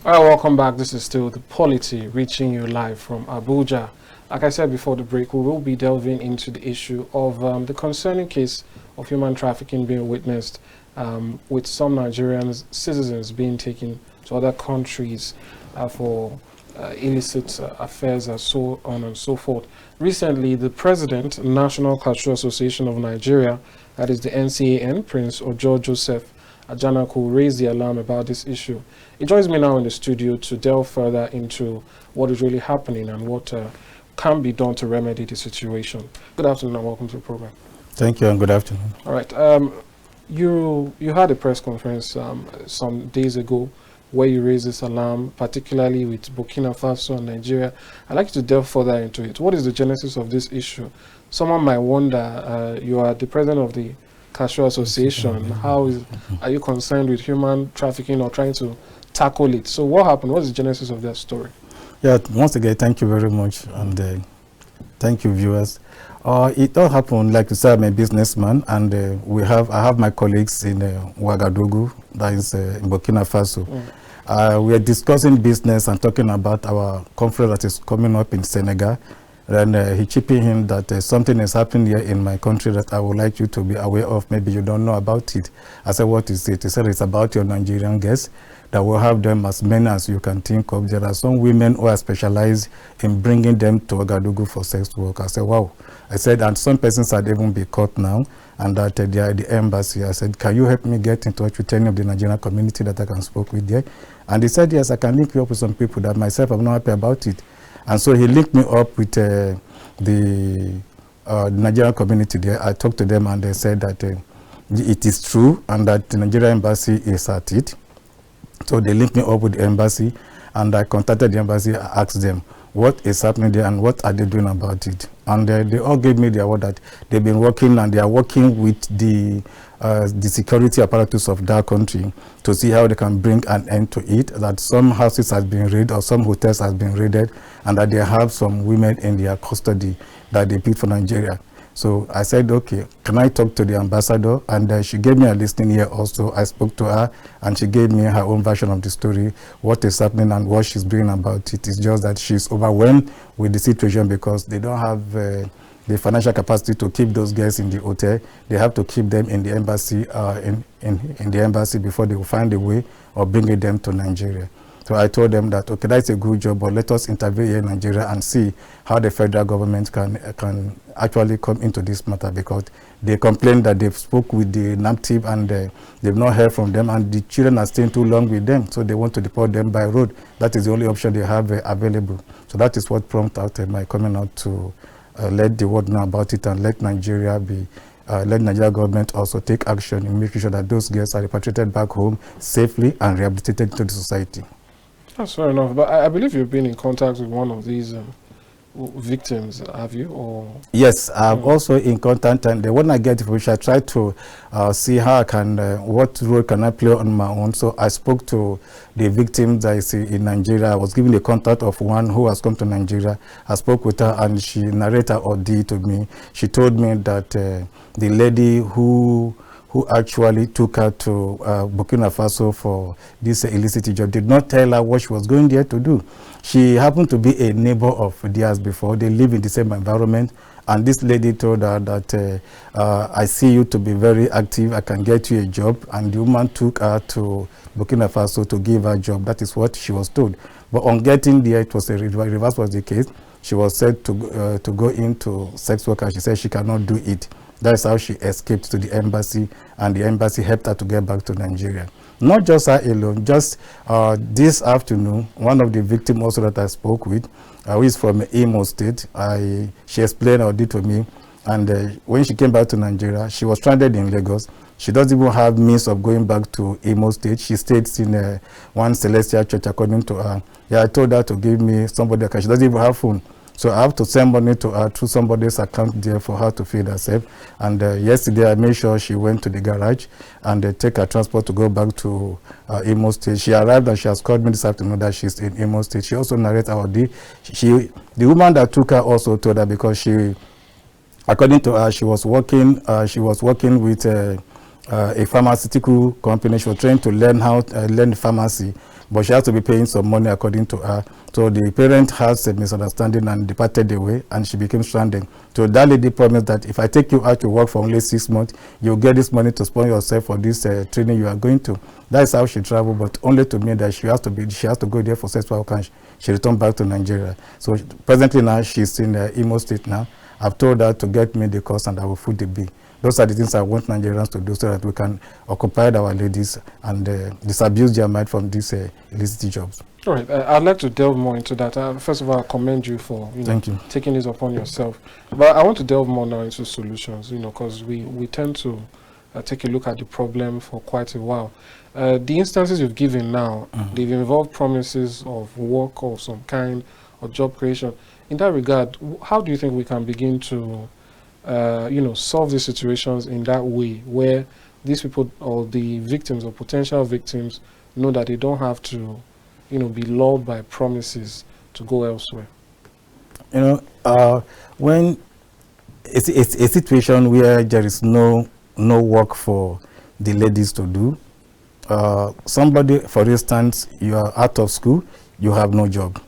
All right, welcome back. This is still the Polity reaching you live from Abuja. Like I said before the break, we will be delving into the issue of the concerning case of human trafficking being witnessed with some Nigerian citizens being taken to other countries for illicit affairs and so on and so forth. Recently, the President, National Cultural Association of Nigeria, that is the NCAN, Prince Ojo Joseph Ajanaku, raised the alarm about this issue. He joins me now in the studio to delve further into what is really happening and what can be done to remedy the situation. Good afternoon and welcome to the program. Thank you and good afternoon. All right. You had a press conference some days ago where you raised this alarm, particularly with Burkina Faso and Nigeria. I'd like you to delve further into it. What is the genesis of this issue? Someone might wonder, you are the president of the Cultural Association. Are you concerned with human trafficking or trying to tackle it? So what happened? What's the genesis of that story? Yeah, once again, thank you very much, and thank you, viewers. It all happened, like you said, I'm a businessman, and I have my colleagues in Ouagadougou, that is in Burkina Faso. We are discussing business and talking about our conference that is coming up in Senegal. And he chipped in that something is happening here in my country that I would like you to be aware of. Maybe you don't know about it. I said, what is it? He said, it's about your Nigerian guests, that will have them as many as you can think of. There are some women who are specialized in bringing them to Ouagadougou for sex work. I said, wow. I said, and some persons had even been caught now, and that they are at the embassy. I said, can you help me get in touch with any of the Nigerian community that I can speak with there? And he said, yes, I can link you up with some people that myself, I'm not happy about it. And so he linked me up with the Nigerian community there. I talked to them and they said that it is true and that the Nigerian embassy is at it. So they linked me up with the embassy and I contacted the embassy. I asked them what is happening there and what are they doing about it. And they all gave me their word that they've been working and they are working with the security apparatus of that country to see how they can bring an end to it, that some houses has been raided or some hotels has been raided, and that they have some women in their custody that they picked for Nigeria. So I said, okay, can I talk to the ambassador? And she gave me a listening ear also. I spoke to her and she gave me her own version of the story, what is happening and what she's doing about it. It's just that she's overwhelmed with the situation because they don't have the financial capacity to keep those guests in the hotel. They have to keep them in the embassy, in the embassy before they will find a way of bringing them to Nigeria. So I told them that, okay, that's a good job, but let us intervene here in Nigeria and see how the federal government can actually come into this matter, because they complained that they've spoke with the NAPTIP and they've not heard from them, and the children are staying too long with them, so they want to deport them by road. That is the only option they have available. So that is what prompted my coming out to let the world know about it and let Nigeria be let Nigeria government also take action in making sure that those girls are repatriated back home safely and rehabilitated to the society. That's fair enough, but I believe you've been in contact with one of these victims, have you? Or yes, I'm also in contact, and when I get information, I try to see how I can, what role can I play on my own. So I spoke to the victims I see in Nigeria. I was given the contact of one who has come to Nigeria. I spoke with her and she narrated her ordeal to me. She told me that the lady who actually took her to Burkina Faso for this illicit job did not tell her what she was going there to do. She happened to be a neighbor of theirs before. They live in the same environment. And this lady told her that I see you to be very active. I can get you a job. And the woman took her to Burkina Faso to give her a job. That is what she was told. But on getting there, it was a reverse was the case. She was said to go into sex work, and she said she cannot do it. That's how she escaped to the embassy, and the embassy helped her to get back to Nigeria. Not just her alone, just this afternoon, one of the victims also that I spoke with, who is from Imo State, she explained her deal to me, and when she came back to Nigeria, she was stranded in Lagos. She doesn't even have means of going back to Imo State. She stayed in one celestial church, according to her. Yeah, I told her to give me somebody, because she doesn't even have phone. So I have to send money to her through somebody's account there for her to feed herself. And yesterday I made sure she went to the garage and take her transport to go back to Imo State. She arrived and she has called me this afternoon that she's in Imo State. She also narrated our deal. The woman that took her also told her, because she, according to her, she was working with a pharmaceutical company. She was trying to learn how learn pharmacy, but she has to be paying some money according to her. So the parent has a misunderstanding and departed away, and she became stranded. So that lady promised that if I take you out to work for only 6 months, you'll get this money to sponsor yourself for this training you are going to. That is how she traveled, but only to mean that she has to go there for 6 months and she returned back to Nigeria. So presently now she's in Imo State now. I've told her to get me the course and I will foot the bill. Those are the things I want Nigerians to do so that we can occupy our ladies and disabuse their mind from these illicit jobs. All right, I'd like to delve more into that. First of all, I commend you for Thank you. taking this upon yourself. But I want to delve more now into solutions, because we tend to take a look at the problem for quite a while. The instances you've given now, they've involved promises of work of some kind or job creation. In that regard, how do you think we can begin to solve these situations in that way where these people or the victims or potential victims know that they don't have to, be lulled by promises to go elsewhere? When it's a situation where there is no work for the ladies to do, somebody, for instance, you are out of school, you have no job,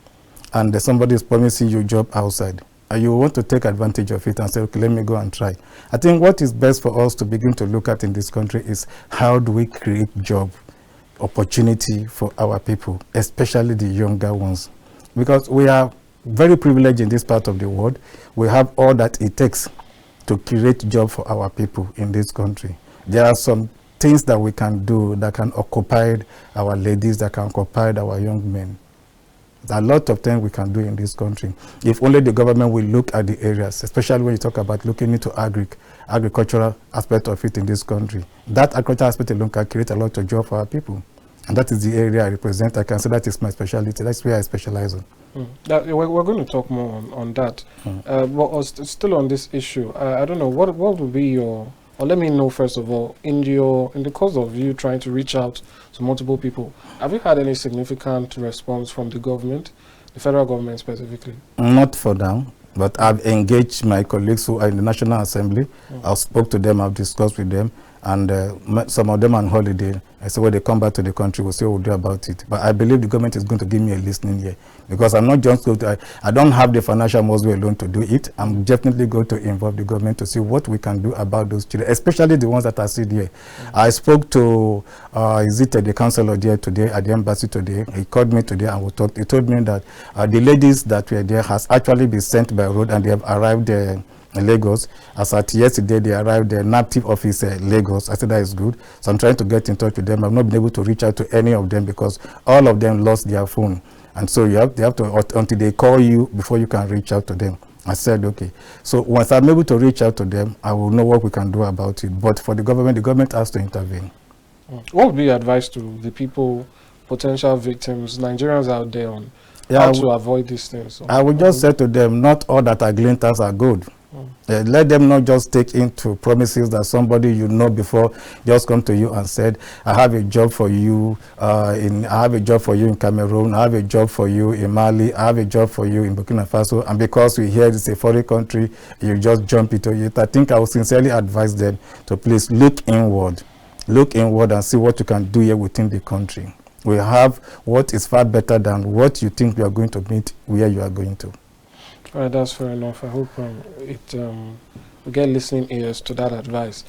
and somebody is promising you a job outside. You want to take advantage of it and say, okay, let me go and try. I think what is best for us to begin to look at in this country is how do we create job opportunity for our people, especially the younger ones. Because we are very privileged in this part of the world. We have all that it takes to create job for our people in this country. There are some things that we can do that can occupy our ladies, that can occupy our young men. There are a lot of things we can do in this country. If only the government will look at the areas, especially when you talk about looking into agricultural aspect of it in this country. That agricultural aspect alone can create a lot of job for our people. And that is the area I represent. I can say that is my specialty. That's where I specialize on. We're going to talk more on that. But still on this issue, I don't know, what would be your... Or let me know, first of all, in the course of you trying to reach out to multiple people, have you had any significant response from the government, the federal government specifically? Not for now, but I've engaged my colleagues who are in the National Assembly. I've spoke to them, I've discussed with them, and some of them on holiday. I said, when they come back to the country, we'll see what we'll do about it. But I believe the government is going to give me a listening ear, because I'm not just going to, I don't have the financial muscle alone to do it. I'm definitely going to involve the government to see what we can do about those children, especially the ones that are still here. I spoke to, the councillor there today at the embassy today. He called me today and we talked. He told me that the ladies that were there has actually been sent by road and they have arrived there in Lagos. As at yesterday, they arrived at the NAPTIP office Lagos. I said that is good. So I'm trying to get in touch with them. I've not been able to reach out to any of them because all of them lost their phone. And so they have to, until they call you before you can reach out to them. I said, okay. So once I'm able to reach out to them, I will know what we can do about it. But for the government has to intervene. What would be your advice to the people, potential victims, Nigerians out there on how to avoid these things? I would just say to them, not all that are glinters are good. Let them not just take into promises that somebody before just come to you and said, I have a job for you I have a job for you in Cameroon, I have a job for you in Mali, I have a job for you in Burkina Faso, and because we hear it's a foreign country, you just jump into it. I think I would sincerely advise them to please look inward and see what you can do here within the country. We have what is far better than what you think you are going to meet where you are going to. All right, that's fair enough. I hope we get listening ears to that advice.